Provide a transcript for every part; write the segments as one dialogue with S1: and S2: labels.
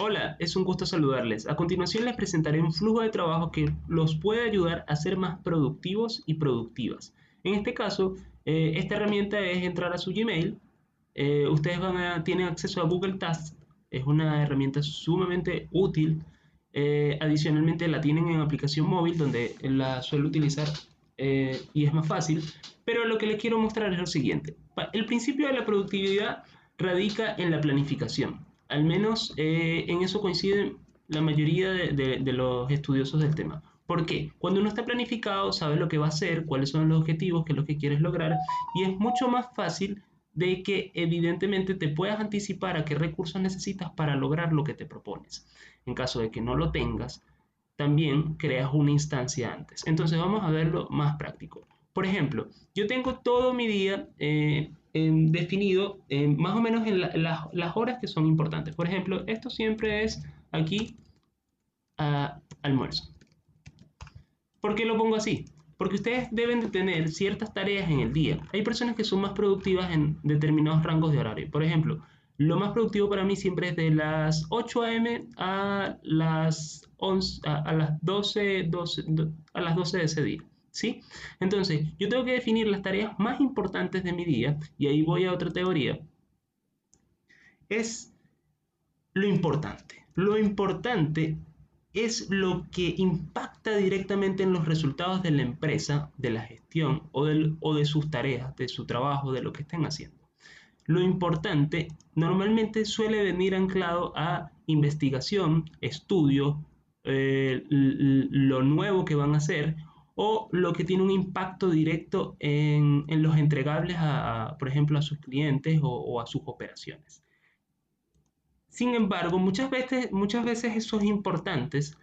S1: Hola, es un gusto saludarles. A continuación les presentaré un flujo de trabajo que los puede ayudar a ser más productivos y productivas. En este caso, esta herramienta es entrar a su Gmail. Ustedes tienen acceso a Google Tasks. Es una herramienta sumamente útil. Adicionalmente la tienen en aplicación móvil donde la suelo utilizar y es más fácil. Pero lo que les quiero mostrar es lo siguiente. El principio de la productividad radica en la planificación. Al menos en eso coinciden la mayoría de los estudiosos del tema. ¿Por qué? Cuando uno está planificado, sabe lo que va a hacer, cuáles son los objetivos, qué es lo que quieres lograr, y es mucho más fácil de que evidentemente te puedas anticipar a qué recursos necesitas para lograr lo que te propones. En caso de que no lo tengas, también creas una instancia antes. Entonces vamos a verlo más práctico. Por ejemplo, yo tengo todo mi día definido más o menos en las horas que son importantes. Por ejemplo, esto siempre es aquí almuerzo. ¿Por qué lo pongo así? Porque ustedes deben de tener ciertas tareas en el día. Hay personas que son más productivas en determinados rangos de horario. Por ejemplo, lo más productivo para mí siempre es de las 8 a.m. a las 11, a las 12 a las 12 de ese día. ¿Sí? Entonces, yo tengo que definir las tareas más importantes de mi día, y ahí voy a otra teoría, es lo importante. Lo importante es lo que impacta directamente en los resultados de la empresa, de la gestión o de sus tareas, de su trabajo, de lo que estén haciendo. Lo importante normalmente suele venir anclado a investigación, estudio, lo nuevo que van a hacer o lo que tiene un impacto directo en los entregables, por ejemplo, a sus clientes o a sus operaciones. Sin embargo, muchas veces esos importantes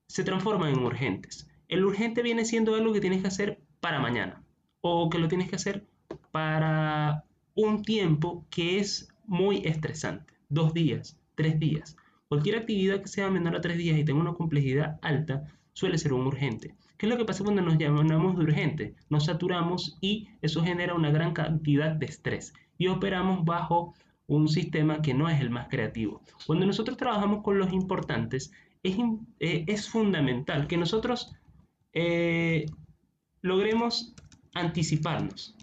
S1: se transforman en urgentes. El urgente viene siendo algo que tienes que hacer para mañana o que lo tienes que hacer para un tiempo que es muy estresante, 2 días, 3 días. Cualquier actividad que sea menor a 3 días y tenga una complejidad alta suele ser un urgente. ¿Qué es lo que pasa cuando nos llamamos de urgente? Nos saturamos y eso genera una gran cantidad de estrés y operamos bajo un sistema que no es el más creativo. Cuando nosotros trabajamos con los importantes, es fundamental que nosotros eh, logremos anticiparnos.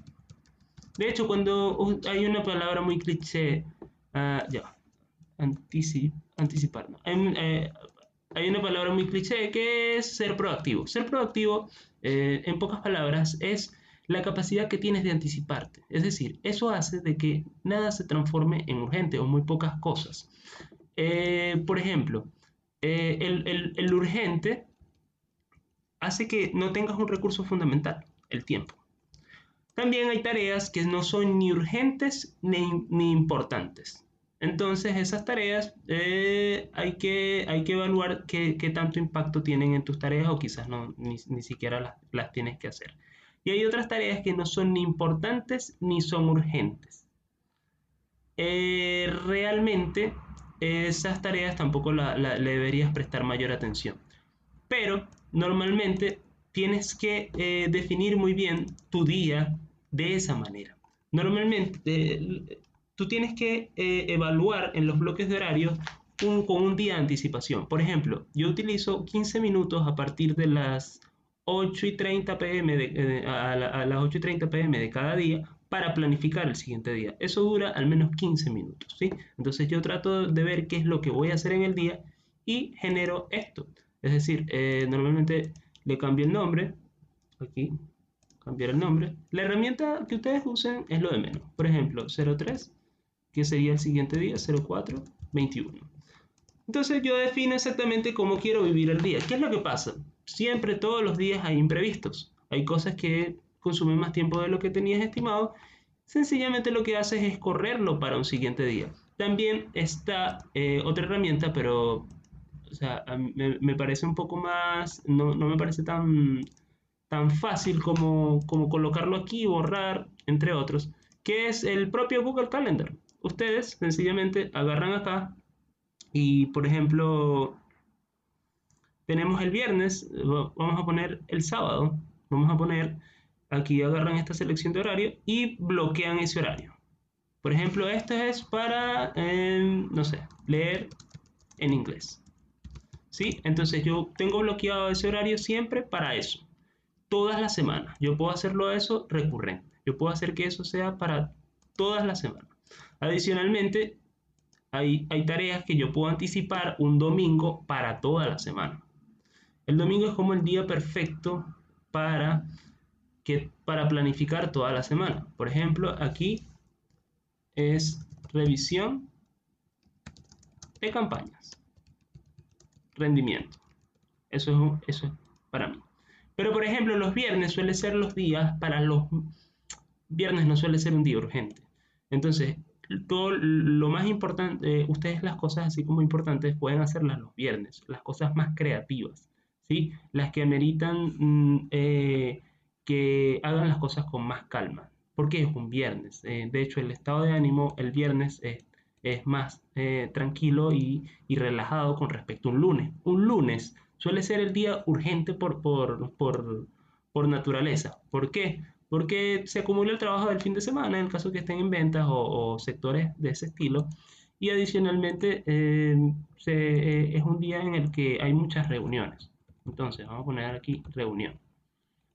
S1: De hecho, cuando hay una palabra muy cliché, ya, anticipar, ¿no? Hay una palabra muy cliché que es ser proactivo. Ser proactivo, en pocas palabras, es la capacidad que tienes de anticiparte. Es decir, eso hace de que nada se transforme en urgente o muy pocas cosas. Por ejemplo, el urgente hace que no tengas un recurso fundamental, el tiempo. También hay tareas que no son ni urgentes ni importantes. Entonces esas tareas hay que evaluar qué tanto impacto tienen en tus tareas o quizás ni siquiera las tienes que hacer. Y hay otras tareas que no son ni importantes ni son urgentes. Realmente esas tareas tampoco le deberías prestar mayor atención. Pero normalmente tienes que definir muy bien tu día de esa manera. Normalmente tú tienes que evaluar en los bloques de horario con un día de anticipación. Por ejemplo, yo utilizo 15 minutos a partir de las 8:30 pm a las 8:30 pm de cada día para planificar el siguiente día. Eso dura al menos 15 minutos, ¿sí? Entonces yo trato de ver qué es lo que voy a hacer en el día y genero esto. Es decir, normalmente le cambio el nombre, aquí, cambiar el nombre. La herramienta que ustedes usen es lo de menos. Por ejemplo, 03, que sería el siguiente día, 04, 21. Entonces yo defino exactamente cómo quiero vivir el día. ¿Qué es lo que pasa? Siempre, todos los días hay imprevistos. Hay cosas que consumen más tiempo de lo que tenías estimado. Sencillamente lo que haces es correrlo para un siguiente día. También está otra herramienta, pero o sea, me parece un poco más, no me parece tan fácil como colocarlo aquí, borrar, entre otros, que es el propio Google Calendar. Ustedes sencillamente agarran acá y, por ejemplo, tenemos el viernes, vamos a poner el sábado, vamos a poner, aquí agarran esta selección de horario y bloquean ese horario. Por ejemplo, esto es para, no sé, leer en inglés. ¿Sí? Entonces yo tengo bloqueado ese horario siempre para eso. Todas las semanas. Yo puedo hacerlo eso recurrente. Yo puedo hacer que eso sea para todas las semanas. Adicionalmente, hay tareas que yo puedo anticipar un domingo para toda la semana. El domingo es como el día perfecto para, para planificar toda la semana. Por ejemplo, aquí es revisión de campañas, rendimiento. Eso es para mí. Pero por ejemplo, los viernes suele ser los días para los viernes no suele ser un día urgente. Entonces, todo lo más importante, ustedes las cosas así como importantes pueden hacerlas los viernes, las cosas más creativas, ¿sí? Las que ameritan que hagan las cosas con más calma, porque es un viernes. De hecho, el estado de ánimo el viernes es más tranquilo y relajado con respecto a un lunes. Un lunes suele ser el día urgente por naturaleza. ¿Por qué? Porque se acumula el trabajo del fin de semana en el caso que estén en ventas o sectores de ese estilo. Y adicionalmente es un día en el que hay muchas reuniones. Entonces, vamos a poner aquí reunión.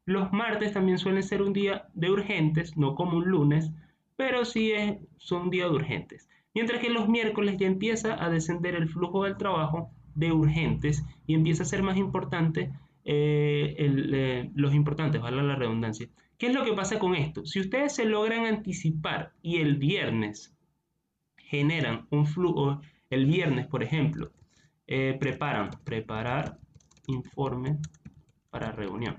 S1: Los martes también suelen ser un día de urgentes, no como un lunes, pero sí son un día de urgentes. Mientras que los miércoles ya empieza a descender el flujo del trabajo de urgentes y empieza a ser más importante los importantes, vale la redundancia. ¿Qué es lo que pasa con esto? Si ustedes se logran anticipar y el viernes generan un flujo, el viernes, por ejemplo, preparar informe para reunión.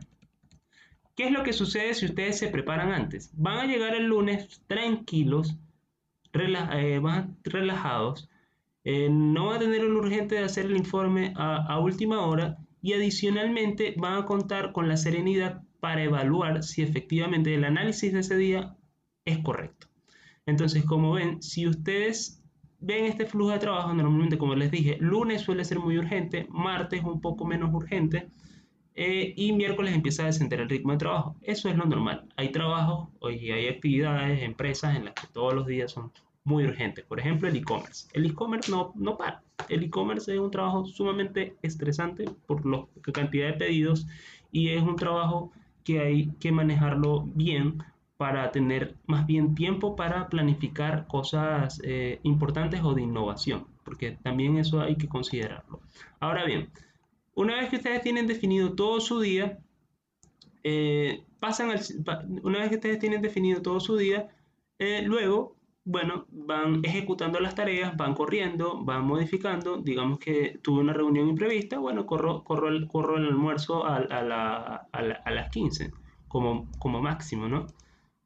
S1: ¿Qué es lo que sucede si ustedes se preparan antes? Van a llegar el lunes tranquilos, relajados, no van a tener un urgente de hacer el informe a última hora y adicionalmente van a contar con la serenidad para evaluar si efectivamente el análisis de ese día es correcto. Entonces, como ven, si ustedes ven este flujo de trabajo, normalmente, como les dije, lunes suele ser muy urgente, martes un poco menos urgente, y miércoles empieza a descender el ritmo de trabajo. Eso es lo normal. Hay trabajos y hay actividades, empresas en las que todos los días son muy urgentes. Por ejemplo, el e-commerce. El e-commerce no para. El e-commerce es un trabajo sumamente estresante por la cantidad de pedidos y es un trabajo que hay que manejarlo bien para tener más bien tiempo para planificar cosas importantes o de innovación, porque también eso hay que considerarlo. Ahora bien, una vez que ustedes tienen definido todo su día, una vez que ustedes tienen definido todo su día, luego, bueno, van ejecutando las tareas, van corriendo, van modificando. Digamos que tuve una reunión imprevista, bueno, corro el almuerzo a las 15 como máximo, ¿no?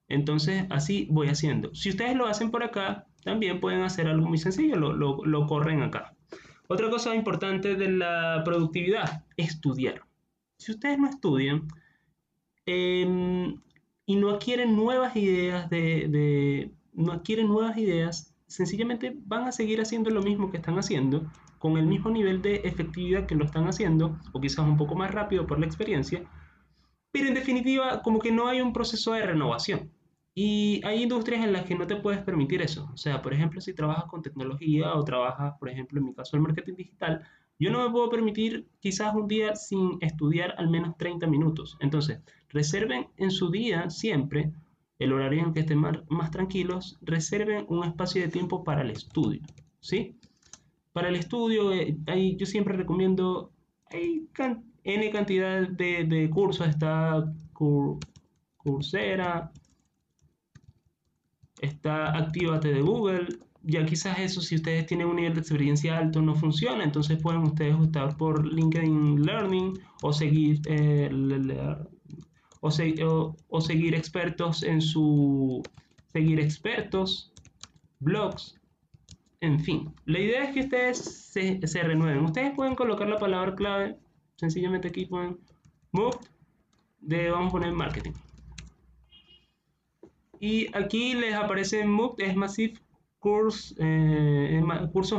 S1: Entonces, así voy haciendo. Si ustedes lo hacen por acá, también pueden hacer algo muy sencillo, lo corren acá. Otra cosa importante de la productividad, estudiar. Si ustedes no estudian y no adquieren nuevas ideas no adquieren nuevas ideas, sencillamente van a seguir haciendo lo mismo que están haciendo, con el mismo nivel de efectividad que lo están haciendo, o quizás un poco más rápido por la experiencia, pero en definitiva, como que no hay un proceso de renovación. Y hay industrias en las que no te puedes permitir eso. O sea, por ejemplo, si trabajas con tecnología o trabajas, por ejemplo, en mi caso, el marketing digital, yo no me puedo permitir quizás un día sin estudiar al menos 30 minutos. Entonces, reserven en su día siempre, el horario en que estén más tranquilos, reserven un espacio de tiempo para el estudio. ¿Sí? Para el estudio, yo siempre recomiendo, hay N cantidad de cursos, está Coursera, está Actívate de Google. Ya quizás eso, si ustedes tienen un nivel de experiencia alto, no funciona, entonces pueden ustedes optar por LinkedIn Learning o seguir, o seguir expertos seguir expertos, blogs, en fin. La idea es que ustedes se renueven. Ustedes pueden colocar la palabra clave, sencillamente aquí ponen move, vamos a poner marketing. Y aquí les aparece MOOC, es Massive cursos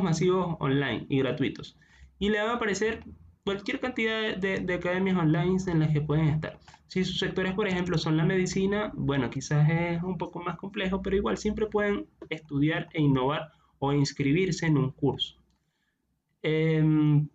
S1: masivos online y gratuitos. Y le van a aparecer cualquier cantidad de academias online en las que pueden estar. Si sus sectores, por ejemplo, son la medicina, bueno, quizás es un poco más complejo, pero igual siempre pueden estudiar e innovar o inscribirse en un curso. Em,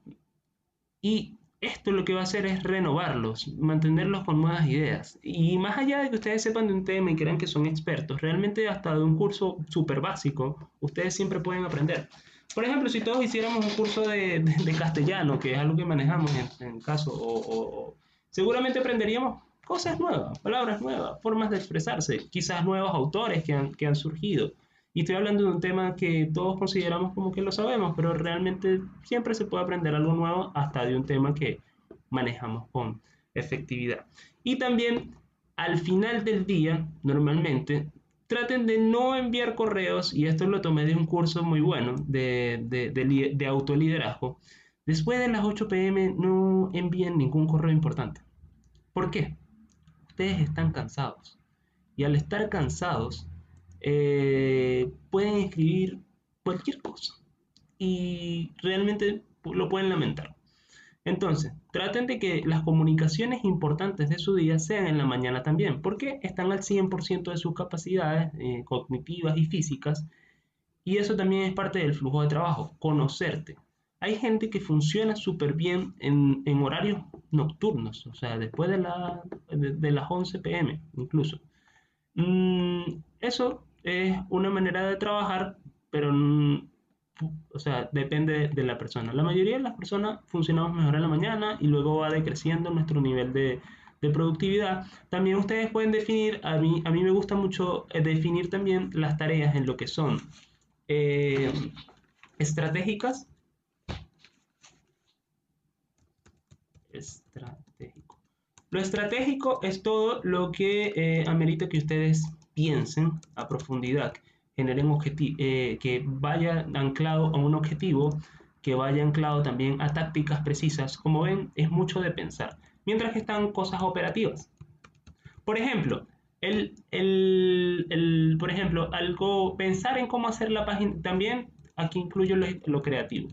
S1: y esto lo que va a hacer es renovarlos, mantenerlos con nuevas ideas. Y más allá de que ustedes sepan de un tema y crean que son expertos, realmente hasta de un curso súper básico, ustedes siempre pueden aprender. Por ejemplo, si todos hiciéramos un curso de castellano, que es algo que manejamos en caso, seguramente aprenderíamos cosas nuevas, palabras nuevas, formas de expresarse, quizás nuevos autores que han surgido. Y estoy hablando de un tema que todos consideramos como que lo sabemos, pero realmente siempre se puede aprender algo nuevo hasta de un tema que manejamos con efectividad. Y también al final del día, normalmente, traten de no enviar correos, y esto lo tomé de un curso muy bueno de autoliderazgo. Después de las 8 p.m. no envíen ningún correo importante. ¿Por qué? Ustedes están cansados. Y al estar cansados, pueden escribir cualquier cosa. Y realmente lo pueden lamentar. Entonces, traten de que las comunicaciones importantes de su día sean en la mañana también, porque están al 100% de sus capacidades cognitivas y físicas, y eso también es parte del flujo de trabajo, conocerte. Hay gente que funciona súper bien en horarios nocturnos, o sea, después de las 11 p.m. incluso. Eso es una manera de trabajar, pero o sea, depende de la persona. La mayoría de las personas funcionamos mejor en la mañana y luego va decreciendo nuestro nivel de productividad. También ustedes pueden definir, a mí me gusta mucho definir también las tareas en lo que son eh, estratégicas, estratégico. Lo estratégico es todo lo que amerita que ustedes piensen a profundidad, generen que vaya anclado a un objetivo, que vaya anclado también a tácticas precisas. Como ven, es mucho de pensar, mientras que están cosas operativas. Por ejemplo, por ejemplo, pensar en cómo hacer la página, también aquí incluyo lo creativo.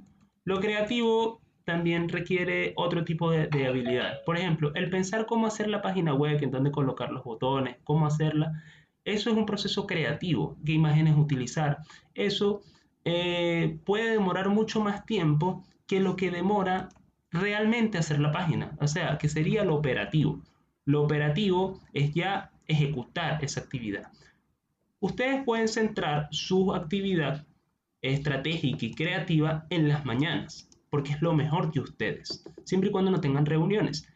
S1: Lo creativo también requiere otro tipo de habilidad. Por ejemplo, el pensar cómo hacer la página web, en dónde colocar los botones, cómo hacerla, eso es un proceso creativo. ¿Qué imágenes utilizar? Eso puede demorar mucho más tiempo que lo que demora realmente hacer la página. O sea, que sería lo operativo. Lo operativo es ya ejecutar esa actividad. Ustedes pueden centrar su actividad estratégica y creativa en las mañanas, porque es lo mejor de ustedes, siempre y cuando no tengan reuniones.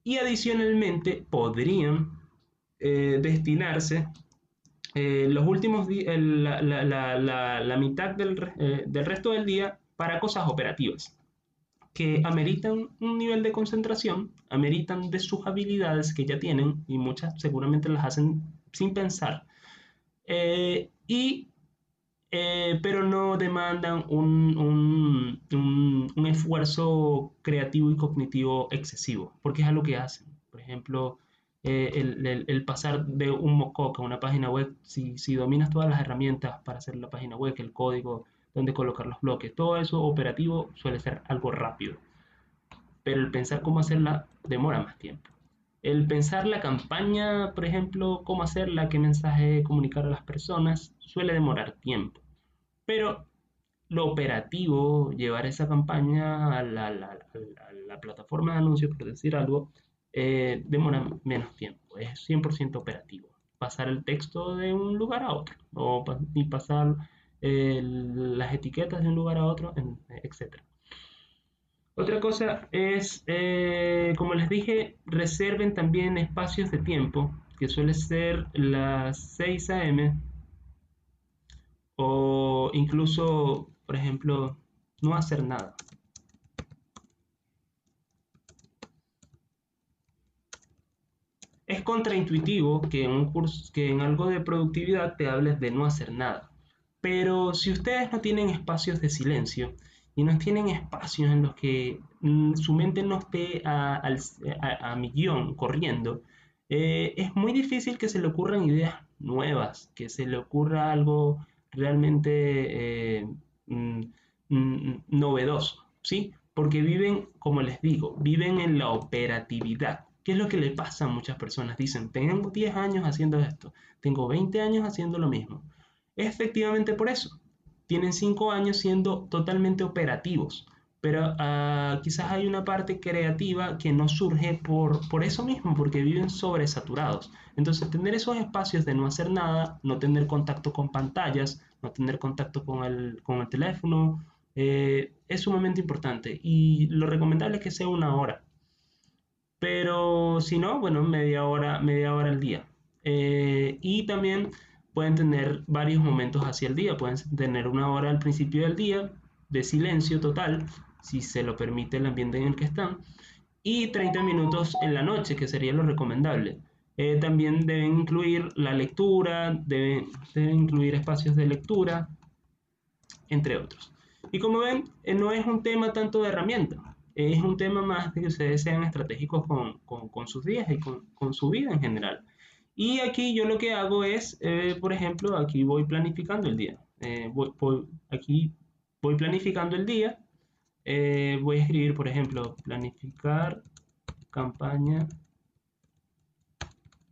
S1: Y adicionalmente podrían destinarse los últimos días, la mitad del resto del día para cosas operativas que ameritan un nivel de concentración, ameritan de sus habilidades que ya tienen y muchas seguramente las hacen sin pensar, y pero no demandan un esfuerzo creativo y cognitivo excesivo, porque es algo que hacen. Por ejemplo, el pasar de un mock a una página web, si dominas todas las herramientas para hacer la página web, el código, dónde colocar los bloques, todo eso operativo suele ser algo rápido, pero el pensar cómo hacerla demora más tiempo. El pensar la campaña, por ejemplo, cómo hacerla, qué mensaje comunicar a las personas, suele demorar tiempo. Pero lo operativo, llevar esa campaña a la plataforma de anuncios, por decir algo, demora menos tiempo. Es 100% operativo. Pasar el texto de un lugar a otro, y pasar las etiquetas de un lugar a otro, etc. Otra cosa es, como les dije, reserven también espacios de tiempo, que suele ser las 6 a.m. o incluso, por ejemplo, no hacer nada. Es contraintuitivo que en algo de productividad te hables de no hacer nada. Pero si ustedes no tienen espacios de silencio y no tienen espacios en los que su mente no esté a millón corriendo, es muy difícil que se le ocurran ideas nuevas, que se le ocurra algo realmente mm, novedoso, ¿sí? Porque viven, como les digo, viven en la operatividad. ¿Qué es lo que le pasa a muchas personas? Dicen, tengo 10 años haciendo esto, tengo 20 años haciendo lo mismo. Es efectivamente por eso. Tienen 5 años siendo totalmente operativos, pero quizás hay una parte creativa que no surge por eso mismo, porque viven sobresaturados. Entonces, tener esos espacios de no hacer nada, no tener contacto con pantallas, no tener contacto con el teléfono, es sumamente importante. Y lo recomendable es que sea una hora. Pero si no, bueno, media hora al día. Y también pueden tener varios momentos hacia el día. Pueden tener una hora al principio del día de silencio total, si se lo permite el ambiente en el que están, y 30 minutos en la noche, que sería lo recomendable. También deben incluir la lectura, deben incluir espacios de lectura, entre otros. Y como ven, no es un tema tanto de herramienta, es un tema más de que ustedes sean estratégicos con sus días y con su vida en general. Y aquí yo lo que hago es, por ejemplo, aquí voy planificando el día. Aquí voy planificando el día. Voy a escribir, por ejemplo, planificar campaña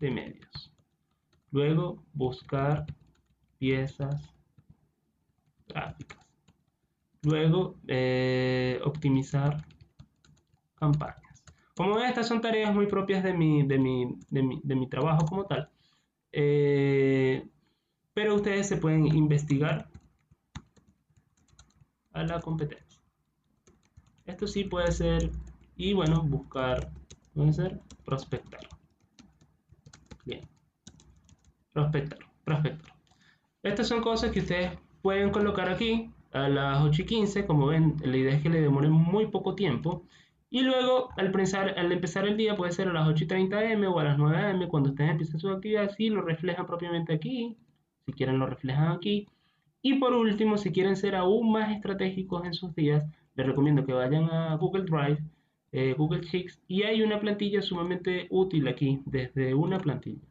S1: de medios. Luego, buscar piezas gráficas. Luego, optimizar campañas. Como ven, estas son tareas muy propias de mi trabajo como tal. Pero ustedes se pueden investigar a la competencia. Esto sí puede ser, y bueno, buscar, puede ser prospectar. Bien, prospectar. Estas son cosas que ustedes pueden colocar aquí a las 8:15. Como ven, la idea es que le demore muy poco tiempo. Y luego, al empezar el día, puede ser a las 8:30 am o a las 9 am, cuando ustedes empiecen su actividad, sí, lo reflejan propiamente aquí. Si quieren, lo reflejan aquí. Y por último, si quieren ser aún más estratégicos en sus días, les recomiendo que vayan a Google Drive, Google Sheets, y hay una plantilla sumamente útil aquí, desde una plantilla.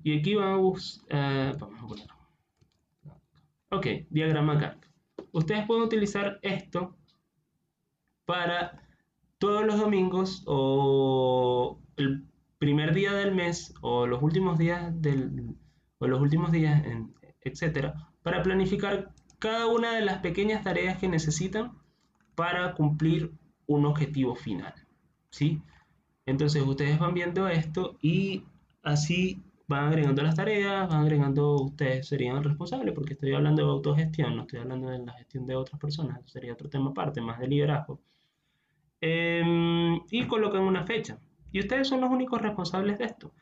S1: Y aquí vamos a poner. Ok, diagrama Gantt. Ustedes pueden utilizar esto para todos los domingos o el primer día del mes o los últimos días etcétera, para planificar cada una de las pequeñas tareas que necesitan para cumplir un objetivo final, ¿sí? Entonces ustedes van viendo esto y así van agregando las tareas, van agregando, ustedes serían el responsable, porque estoy hablando de autogestión, no estoy hablando de la gestión de otras personas, eso sería otro tema aparte, más de liderazgo. Y colocan una fecha. Y ustedes son los únicos responsables de esto.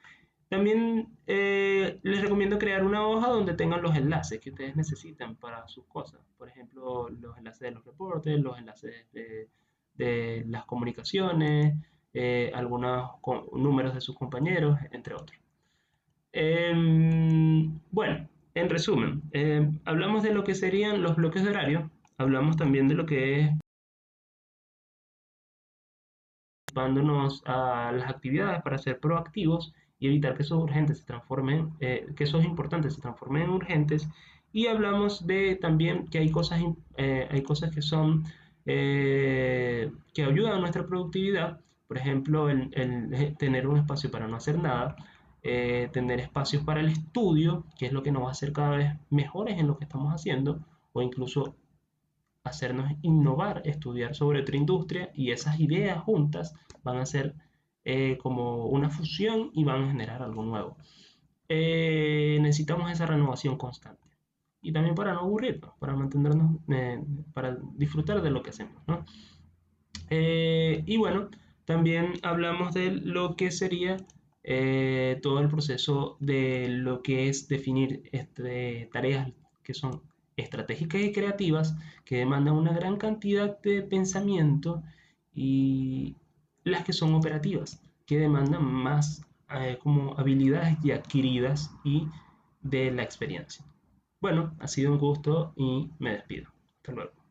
S1: También les recomiendo crear una hoja donde tengan los enlaces que ustedes necesitan para sus cosas. Por ejemplo, los enlaces de los reportes, los enlaces de las comunicaciones, algunos números de sus compañeros, entre otros. Bueno, en resumen, hablamos de lo que serían los bloques de horario, hablamos también de lo que es anticipándonos a las actividades para ser proactivos y evitar que esos urgentes se transformen, que esos importantes se transformen en urgentes. Y hablamos de también que hay cosas que son que ayudan a nuestra productividad, por ejemplo, el tener un espacio para no hacer nada, tener espacios para el estudio, que es lo que nos va a hacer cada vez mejores en lo que estamos haciendo, o incluso hacernos innovar, estudiar sobre otra industria, y esas ideas juntas van a ser como una fusión y van a generar algo nuevo. Necesitamos esa renovación constante. Y también para no aburrirnos, para mantenernos, para disfrutar de lo que hacemos, ¿no? Y bueno, también hablamos de lo que sería todo el proceso de lo que es definir tareas que son estratégicas y creativas, que demandan una gran cantidad de pensamiento, y las que son operativas, que demandan más como habilidades ya adquiridas y de la experiencia. Bueno, ha sido un gusto y me despido. Hasta luego.